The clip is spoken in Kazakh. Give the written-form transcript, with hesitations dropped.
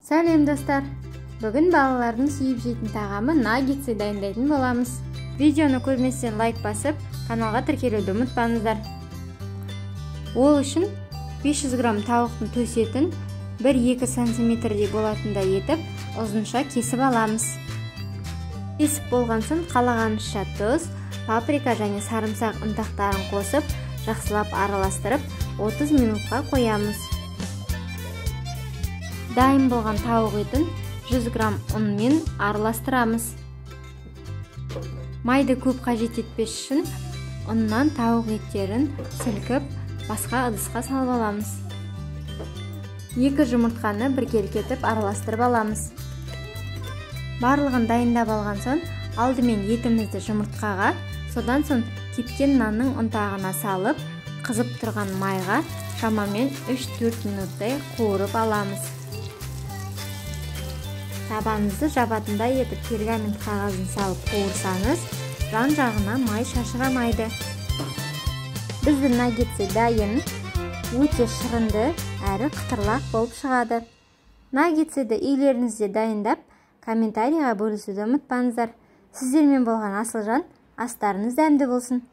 Сәлем достар! Бүгін балалардың сүйіп жейтін тағамы наггетсті дайындайтын боламыз. Видеоны көрместен лайк басып, каналға тіркелуді ұмытпаңыздар. Ол үшін 500 грамм тауықтың төс етін 1-2 сантиметрдей болатындай етіп, ұзынша кесіп аламыз. Кесіп болған соң қалағаныңызша тұз, паприка және сарымсақ ұнтақтарын қосып, жақсылап араластырып, 30 минутқа қоямыз. Дайын болған тауық етін 100 грамм ұнмен араластырамыз. Майды көп қажет етпес үшін ұннан тауық еттерін сілкіп, басқа ыдысқа салып аламыз. 2 жұмыртқаны біркелкетіп араластырып аламыз. Барлығын дайындап алған соң, алдымен етімізді жұмыртқаға, содан соң кепкен нанның ұнтағына салып, қызып тұрған майға шамамен 3-4 минуттай қуырып аламыз. Табаныңызды жабатындай етіп пергамент қағазын салып қуырсаңыз, жан жағына май шашырамайды. Біздің наггетсі дайын, өте шырынды әрі қытырлақ болып шығады. Наггетсті үйлеріңізде дайындап, комментарийға бөлісуді ұмытпаңыздар. Сіздермен болған Асылжан, астарыңыз дәмді болсын.